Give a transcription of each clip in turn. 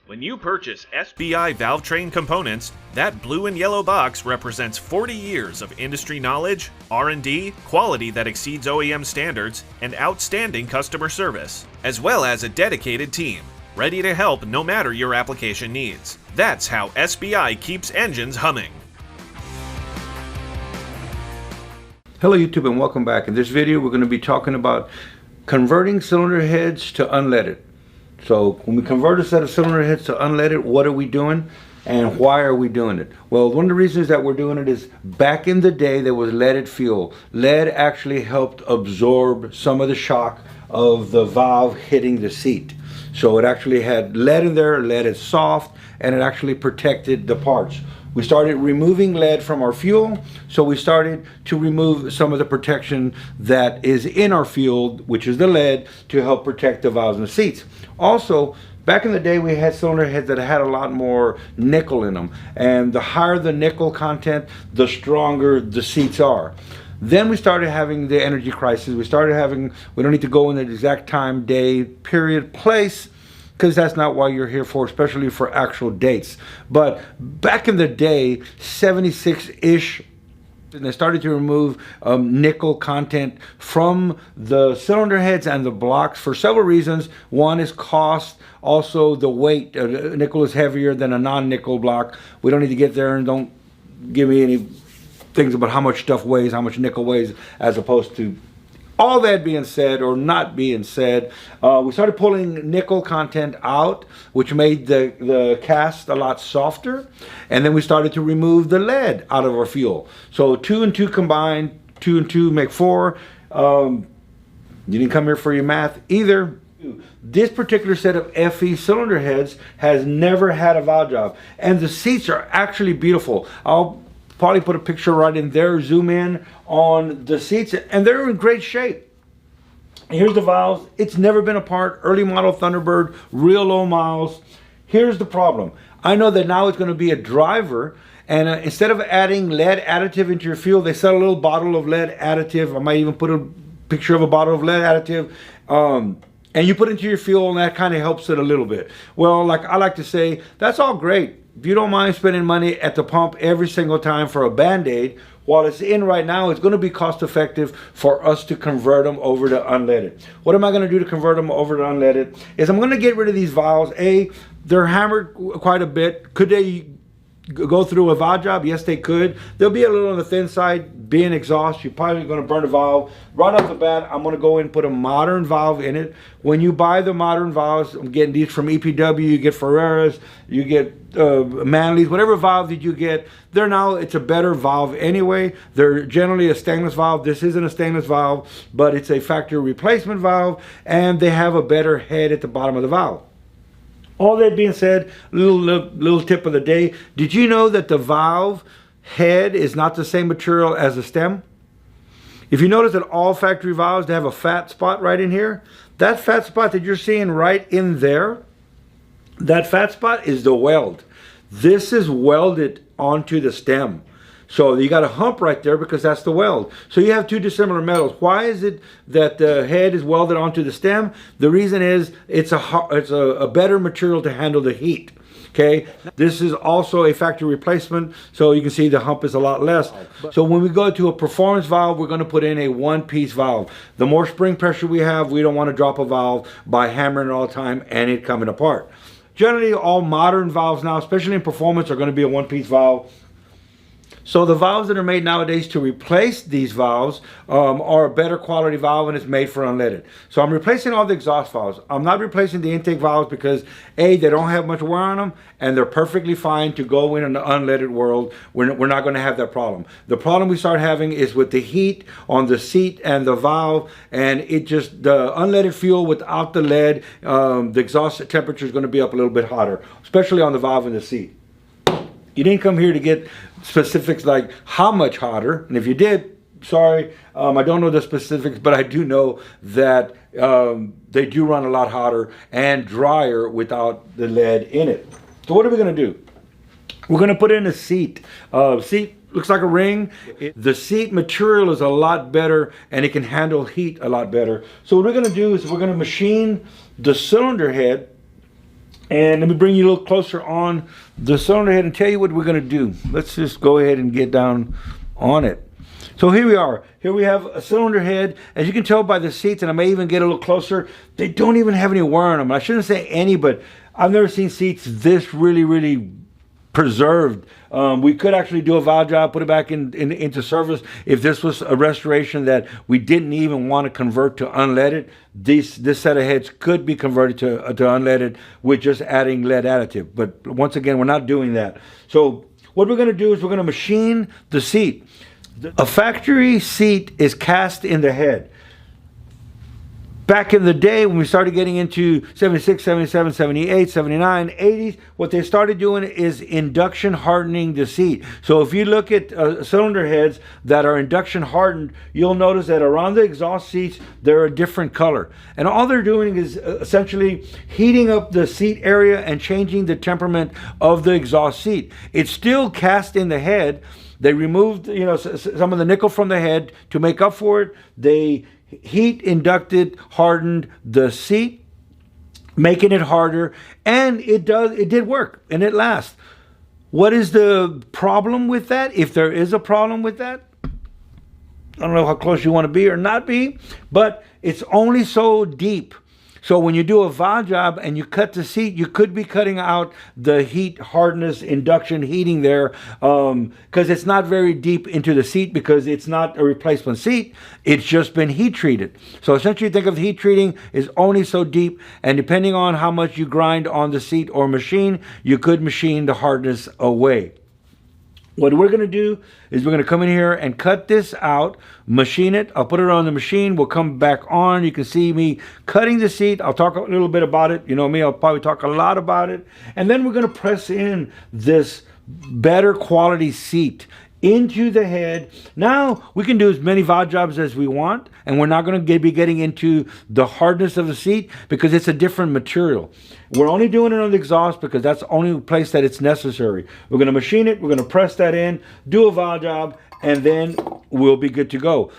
When you purchase SBI valve train components, that blue and yellow box represents 40 years of industry knowledge, R&D, quality that exceeds OEM standards, and outstanding customer service, as well as a dedicated team, ready to help no matter your application needs. That's how SBI keeps engines humming. Hello YouTube and welcome back. In this video we're going to be talking about converting cylinder heads to unleaded. So when we convert a set of cylinder heads to unleaded, what are we doing and why are we doing it? Well, one of the reasons that we're doing it is back in the day there was leaded fuel. Lead actually helped absorb some of the shock of the valve hitting the seat. So it actually had lead in there, lead is soft, and it actually protected the parts. We started removing lead from our fuel, so we started to remove some of the protection that is in our fuel, which is the lead, to help protect the valves and the seats. Also, back in the day we had cylinder heads that had a lot more nickel in them, and the higher the nickel content, the stronger the seats are. Then we started having the energy crisis. We don't need to go in the exact time, day, period, place, because that's not why you're here for, especially for actual dates. But back in the day, 76-ish, and they started to remove nickel content from the cylinder heads and the blocks for several reasons. One is cost, also the weight. Nickel is heavier than a non-nickel block. We don't need to get there, and don't give me any things about how much stuff weighs, how much nickel weighs, as opposed to all that being said or not being said. We started pulling nickel content out, which made the cast a lot softer, and then we started to remove the lead out of our fuel. So 2 and 2 combined, 2 and 2 make 4. You didn't come here for your math either. This particular set of FE cylinder heads has never had a valve job, and the seats are actually beautiful. I'll probably put a picture right in there, zoom in on the seats, and they're in great shape. Here's the valves. It's never been apart. Early model Thunderbird, real low miles. Here's the problem. I know that now it's going to be a driver, and instead of adding lead additive into your fuel, they sell a little bottle of lead additive. I might even put a picture of a bottle of lead additive. And you put it into your fuel, and that kind of helps it a little bit. Well, like I like to say, that's all great. If you don't mind spending money at the pump every single time for a Band-Aid, while it's in right now, it's going to be cost effective for us to convert them over to unleaded. What am I going to do to convert them over to unleaded? Is I'm going to get rid of these valves. They're hammered quite a bit. Could they go through a valve job? Yes, they could. They'll be a little on the thin side. Being exhaust, you're probably going to burn a valve. Right off the bat, I'm going to go and put a modern valve in it. When you buy the modern valves, I'm getting these from EPW, you get Ferreras, you get Manley's, whatever valve that you get, it's a better valve anyway. They're generally a stainless valve. This isn't a stainless valve, but it's a factory replacement valve, and they have a better head at the bottom of the valve. All that being said, little tip of the day. Did you know that the valve head is not the same material as the stem? If you notice that all factory valves, they have a fat spot right in here. That fat spot that you're seeing right in there, that fat spot is the weld. This is welded onto the stem. So you got a hump right there because that's the weld. So you have two dissimilar metals. Why is it that the head is welded onto the stem? The reason is it's a better material to handle the heat. Okay, this is also a factory replacement, so you can see the hump is a lot less. So when we go to a performance valve, we're going to put in a one-piece valve. The more spring pressure we have, we don't want to drop a valve by hammering it all the time and it coming apart. Generally, all modern valves now, especially in performance, are going to be a one-piece valve. So the valves that are made nowadays to replace these valves are a better quality valve, and it's made for unleaded. So I'm replacing all the exhaust valves. I'm not replacing the intake valves because they don't have much wear on them, and they're perfectly fine to go in an unleaded world. We're not going to have that problem. The problem we start having is with the heat on the seat and the valve, and the unleaded fuel without the lead, the exhaust temperature is going to be up a little bit hotter, especially on the valve and the seat. You didn't come here to get specifics like how much hotter, and if you did, sorry, I don't know the specifics, but I do know that they do run a lot hotter and drier without the lead in it. So what are we going to do? We're going to put in a seat. Seat looks like a ring. The seat material is a lot better, and it can handle heat a lot better. So what we're going to do is we're going to machine the cylinder head And let me bring you a little closer on the cylinder head and tell you what we're going to do. Let's just go ahead and get down on it. So here we are. Here we have a cylinder head. As you can tell by the seats, and I may even get a little closer, they don't even have any wear on them. I shouldn't say any, but I've never seen seats this really preserved. We could actually do a valve job, put it back into service if this was a restoration that we didn't even want to convert to unleaded. This set of heads could be converted to unleaded with just adding lead additive. But once again, we're not doing that. So what we're going to do is we're going to machine the seat. A factory seat is cast in the head. Back in the day when we started getting into 76, 77, 78, 79, 80s, what they started doing is induction hardening the seat. So if you look at cylinder heads that are induction hardened, you'll notice that around the exhaust seats, they're a different color. And all they're doing is essentially heating up the seat area and changing the temperament of the exhaust seat. It's still cast in the head. They removed, some of the nickel from the head to make up for it. They heat inducted, hardened the seat, making it harder, and it did work, and it lasts. What is the problem with that? If there is a problem with that, I don't know how close you want to be or not be, but it's only so deep. So when you do a valve job and you cut the seat, you could be cutting out the heat hardness induction heating there, because it's not very deep into the seat, because it's not a replacement seat. It's just been heat treated. So essentially think of the heat treating is only so deep, and depending on how much you grind on the seat or machine, you could machine the hardness away. What we're going to do is we're going to come in here and cut this out, machine it. I'll put it on the machine. We'll come back on. You can see me cutting the seat. I'll talk a little bit about it. You know me, I'll probably talk a lot about it. And then we're going to press in this better quality seat into the head. Now we can do as many valve jobs as we want, and we're not going to be getting into the hardness of the seat because it's a different material. We're only doing it on the exhaust because that's the only place that it's necessary. We're going to machine it, we're going to press that in, do a valve job, and then we'll be good to go.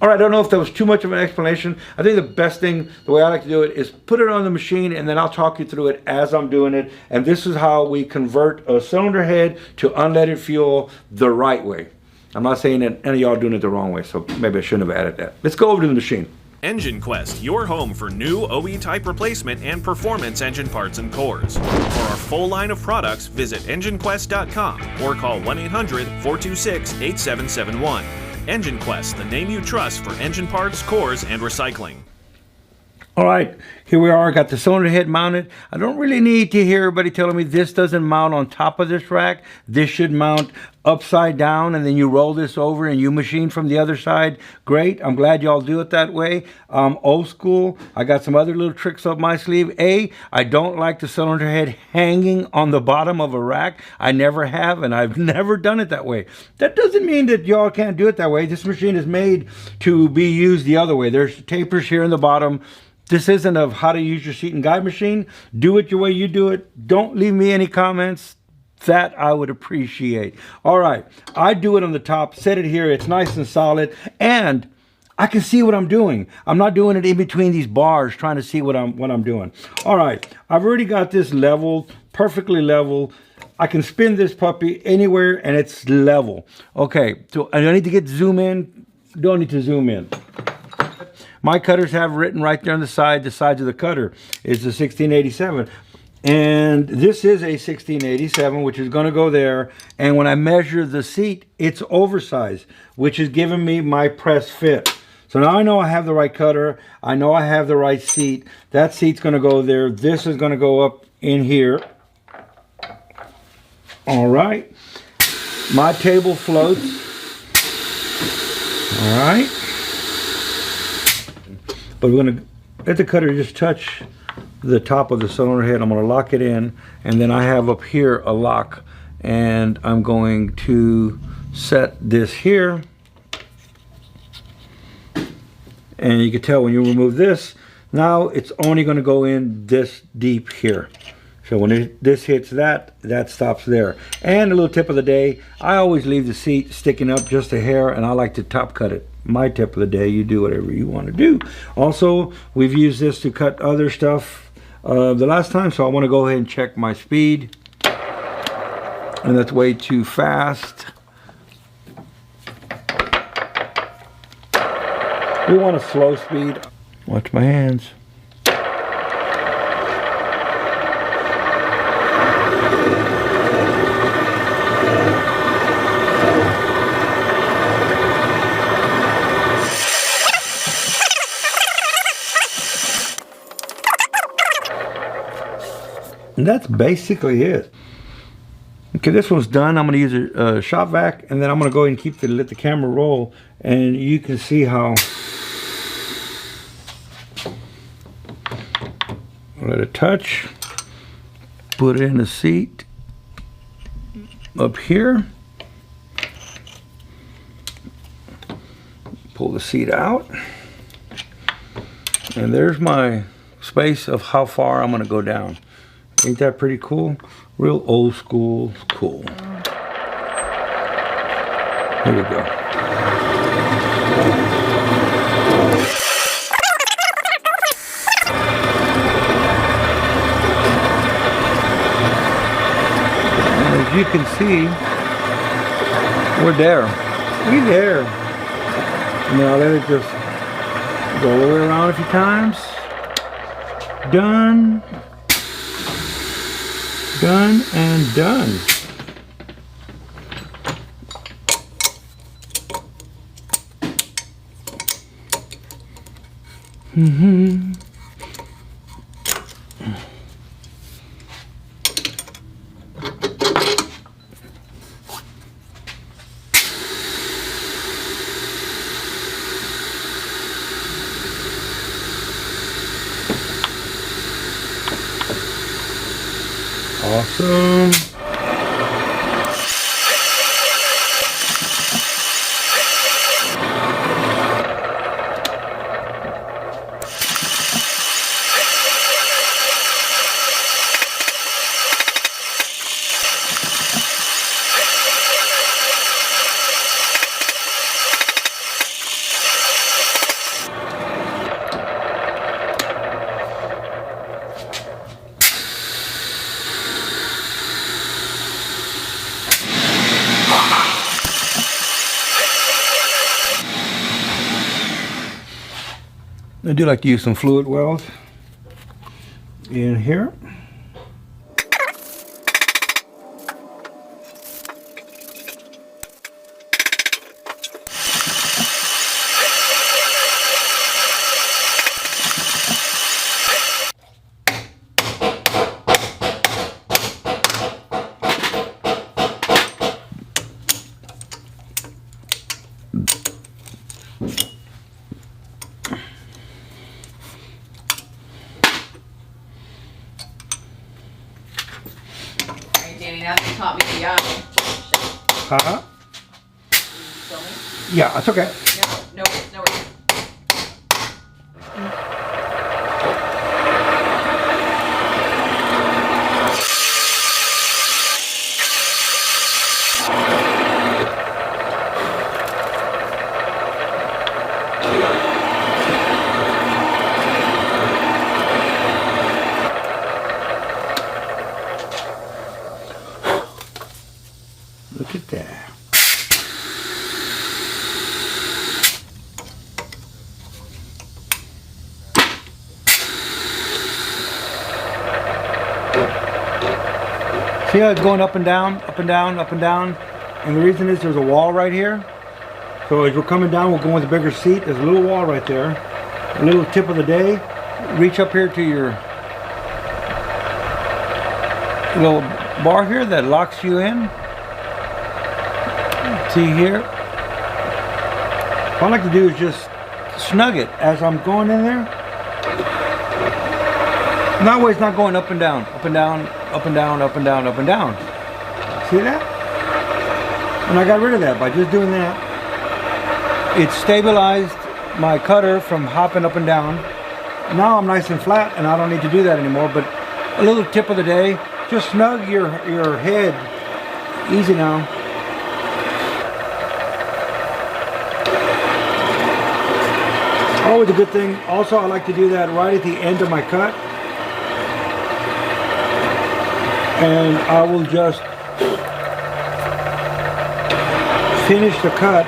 All right, I don't know if that was too much of an explanation. I think the best thing, the way I like to do it, is put it on the machine, and then I'll talk you through it as I'm doing it. And this is how we convert a cylinder head to unleaded fuel the right way. I'm not saying that any of y'all are doing it the wrong way, so maybe I shouldn't have added that. Let's go over to the machine. Engine Quest, your home for new OE type replacement and performance engine parts and cores. For our full line of products, visit enginequest.com or call 1-800-426-8771. Engine Quest, the name you trust for engine parts, cores, and recycling. All right, here we are. I got the cylinder head mounted. I don't really need to hear everybody telling me this doesn't mount on top of this rack. This should mount upside down, and then you roll this over and you machine from the other side. Great. I'm glad y'all do it that way. Old school. I got some other little tricks up my sleeve. I don't like the cylinder head hanging on the bottom of a rack. I never have, and I've never done it that way. That doesn't mean that y'all can't do it that way. This machine is made to be used the other way. There's tapers here in the bottom. This isn't of how to use your seat and guide machine. Do it your way you do it. Don't leave me any comments. That I would appreciate. All right, I do it on the top, set it here. It's nice and solid, and I can see what I'm doing. I'm not doing it in between these bars trying to see what I'm doing. All right, I've already got this leveled, perfectly level. I can spin this puppy anywhere and it's level. Okay, so I need to zoom in. Don't need to zoom in. My cutters have written right there on the sides of the cutter is the 1687. And this is a 1687, which is going to go there. And when I measure the seat, it's oversized, which is giving me my press fit. So now I know I have the right cutter. I know I have the right seat. That seat's going to go there. This is going to go up in here. All right. My table floats. All right. But we're going to let the cutter just touch the top of the cylinder head. I'm going to lock it in, and then I have up here a lock, and I'm going to set this here. And you can tell when you remove this, now it's only going to go in this deep here. So when this hits that stops there. And a little tip of the day, I always leave the seat sticking up just a hair, and I like to top cut it. My tip of the day, you do whatever you want to do. Also, we've used this to cut other stuff. the last time, so I want to go ahead and check my speed. And that's way too fast. We want a slow speed. Watch my hands. And that's basically it. Okay, this one's done. I'm going to use a shop vac, and then I'm going to go ahead and let the camera roll, and you can see how. Let it touch. Put it in the seat up here. Pull the seat out, and there's my space of how far I'm going to go down. Ain't that pretty cool? Real old school cool. Here we go. And as you can see, we're there. We're there. And then I'll let it just go all the way around a few times. Done. Done and done. Awesome. I do like to use some fluid wells in here. Danny, now that you taught me the Uh-huh. Show me? Yeah, it's okay. No, no, no. Look at that. See how it's going up and down, up and down, up and down? And the reason is there's a wall right here. So as we're coming down, we're going with a bigger seat. There's a little wall right there. A little tip of the day. Reach up here to your little bar here that locks you in. See here? What I like to do is just snug it as I'm going in there. And that way it's not going up and down, up and down, up and down, up and down, up and down. See that? And I got rid of that by just doing that. It stabilized my cutter from hopping up and down. Now I'm nice and flat and I don't need to do that anymore. But a little tip of the day, just snug your head. Easy now. Always a good thing. Also, I like to do that right at the end of my cut. and I will just finish the cut.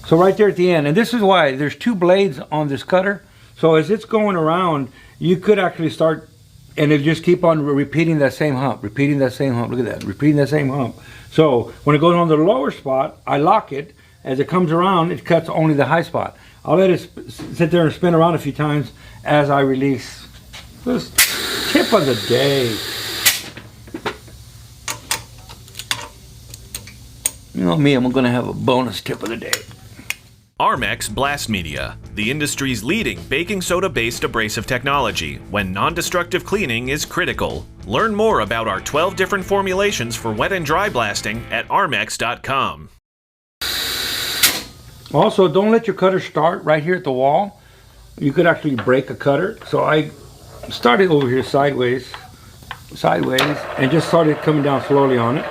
So right there at the end, and this is why there's two blades on this cutter. So as it's going around, you could actually start, and it just keep on repeating that same hump, repeating that same hump. Look at that, repeating that same hump. So when it goes on the lower spot, I lock it. As it comes around, it cuts only the high spot. I'll let it sit there and spin around a few times as I release. This tip of the day. You know me, I'm gonna have a bonus tip of the day. Armex Blast Media, the industry's leading baking soda-based abrasive technology when non-destructive cleaning is critical. Learn more about our 12 different formulations for wet and dry blasting at armex.com. Also, don't let your cutter start right here at the wall. You could actually break a cutter. So I started over here sideways, and just started coming down slowly on it.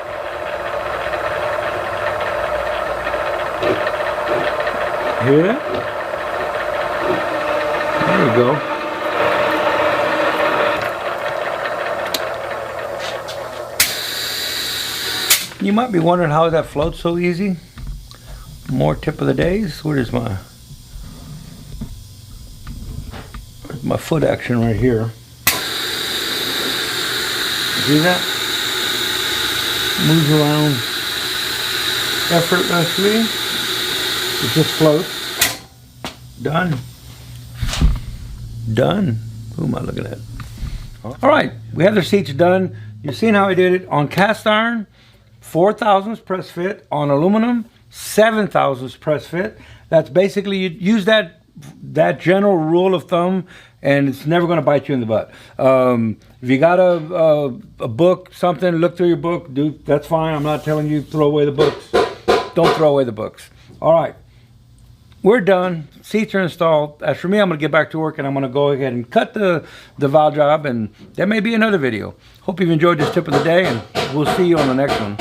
Hear that? There you go. You might be wondering how that floats so easy. More tip of the days. Where's my foot action right here? See that? Moves around effortlessly. It just floats. Done. Done. Who am I looking at? All right, we have the seats done. You've seen how I did it on cast iron, 4/1000 press fit, on aluminum, 7/1000 press fit. That's basically, you use that general rule of thumb, and it's never going to bite you in the butt. If you got a book, something, look through your book. That's fine. I'm not telling you throw away the books. Don't throw away the books. All right. We're done. Seats are installed. As for me, I'm going to get back to work, and I'm going to go ahead and cut the valve job, and there may be another video. Hope you've enjoyed this tip of the day, and we'll see you on the next one.